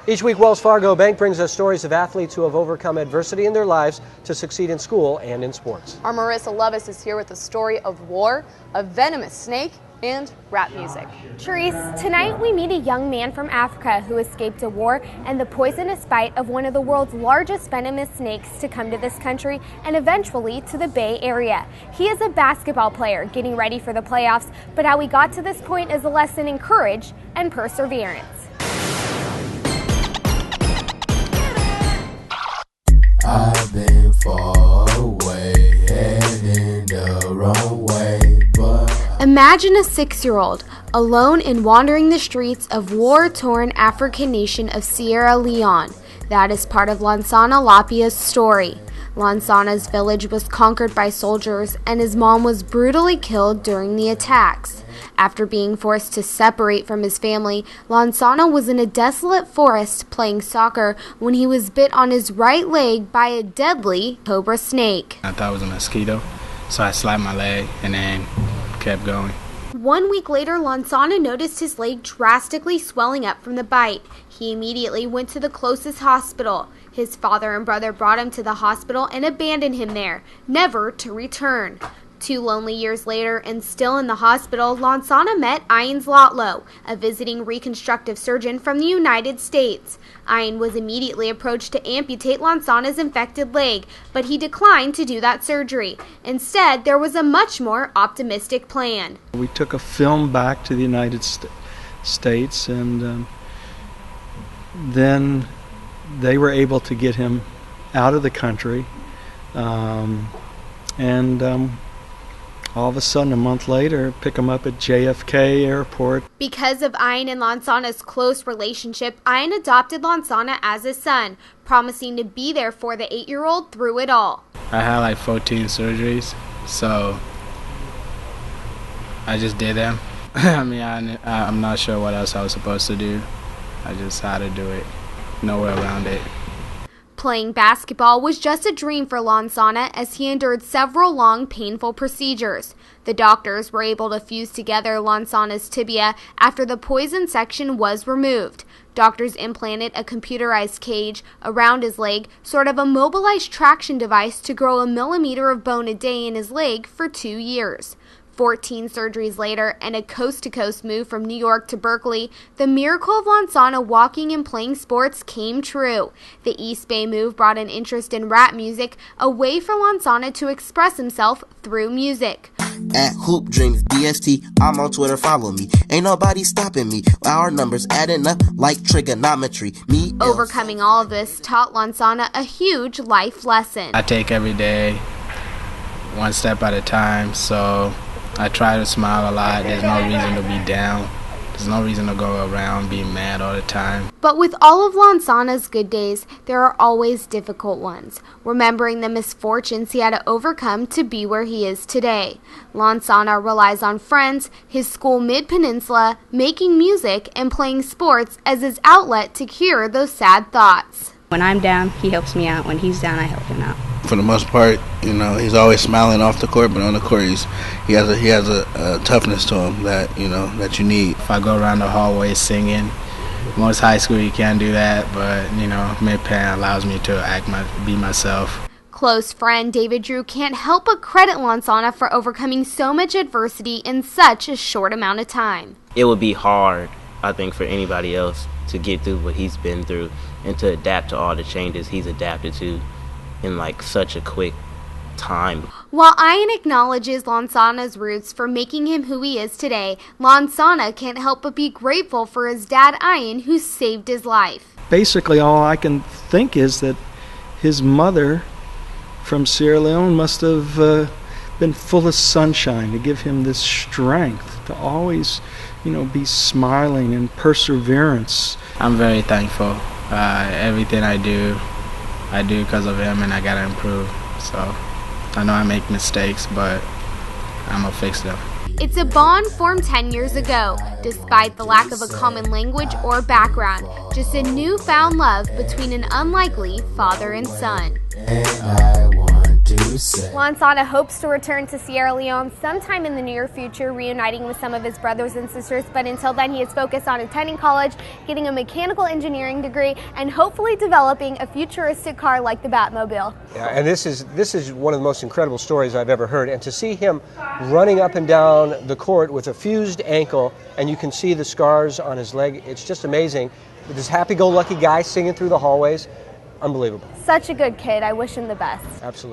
Each week, Wells Fargo Bank brings us stories of athletes who have overcome adversity in their lives to succeed in school and in sports. Our Marissa Levis is here with the story of war, a venomous snake, and rap music. Therese, tonight we meet a young man from Africa who escaped a war and the poisonous bite of one of the world's largest venomous snakes to come to this country and eventually to the Bay Area. He is a basketball player getting ready for the playoffs, but how he got to this point is a lesson in courage and perseverance. I've been far away, heading the wrong way, but imagine a 6-year-old alone and wandering the streets of war-torn African nation of Sierra Leone. That is part of Lansana Lapia's story. Lansana's village was conquered by soldiers and his mom was brutally killed during the attacks. After being forced to separate from his family, Lansana was in a desolate forest playing soccer when he was bit on his right leg by a deadly cobra snake. I thought it was a mosquito, so I slapped my leg and then kept going. 1 week later, Lansana noticed his leg drastically swelling up from the bite. He immediately went to the closest hospital. His father and brother brought him to the hospital and abandoned him there, never to return. 2 lonely years later, and still in the hospital, Lansana met Ian Zlotlo, a visiting reconstructive surgeon from the United States. Ian was immediately approached to amputate Lansana's infected leg, but he declined to do that surgery. Instead, there was a much more optimistic plan. We took a film back to the United States, and then they were able to get him out of the country, all of a sudden, a month later, pick him up at JFK Airport. Because of Ian and Lansana's close relationship, Ian adopted Lansana as his son, promising to be there for the 8-year-old through it all. I had like 14 surgeries, so I just did them. I'm not sure what else I was supposed to do. I just had to do it. No way around it. Playing basketball was just a dream for Lansana as he endured several long, painful procedures. The doctors were able to fuse together Lansana's tibia after the poison section was removed. Doctors implanted a computerized cage around his leg, sort of a mobilized traction device to grow a millimeter of bone a day in his leg for 2 years. 14 surgeries later and a coast-to-coast move from New York to Berkeley, the miracle of Lansana walking and playing sports came true. The East Bay move brought an interest in rap music, a way for Lansana to express himself through music. At Hoop Dreams BST, I'm on Twitter, follow me. Ain't nobody stopping me. Our numbers adding up like trigonometry. Overcoming all of this taught Lansana a huge life lesson. I take every day, one step at a time, so I try to smile a lot. There's no reason to be down. There's no reason to go around being mad all the time. But with all of Lansana's good days, there are always difficult ones, remembering the misfortunes he had to overcome to be where he is today. Lansana relies on friends, his school Mid-Peninsula, making music, and playing sports as his outlet to cure those sad thoughts. When I'm down, he helps me out. When he's down, I help him out. For the most part, he's always smiling off the court, but on the court, he has a toughness to him that you need. If I go around the hallway singing, most high school you can't do that, but mid-pen allows me to be myself. Close friend David Drew can't help but credit Lansana for overcoming so much adversity in such a short amount of time. It would be hard, I think, for anybody else to get through what he's been through and to adapt to all the changes he's adapted to in such a quick time. While Ian acknowledges Lansana's roots for making him who he is today, Lansana can't help but be grateful for his dad Ian, who saved his life. Basically, all I can think is that his mother from Sierra Leone must have been full of sunshine to give him this strength to always, be smiling and perseverance. I'm very thankful. Everything I do because of him, and I gotta improve. So I know I make mistakes, but I'm gonna fix them. It's a bond formed 10 years ago, despite the lack of a common language or background. Just a newfound love between an unlikely father and son. And I want to you say. Lansana hopes to return to Sierra Leone sometime in the near future, reuniting with some of his brothers and sisters, but until then he is focused on attending college, getting a mechanical engineering degree, and hopefully developing a futuristic car like the Batmobile. Yeah, and this is one of the most incredible stories I've ever heard, and to see him running up and down the court with a fused ankle, and you can see the scars on his leg, it's just amazing. With this happy-go-lucky guy singing through the hallways, unbelievable. Such a good kid. I wish him the best. Absolutely.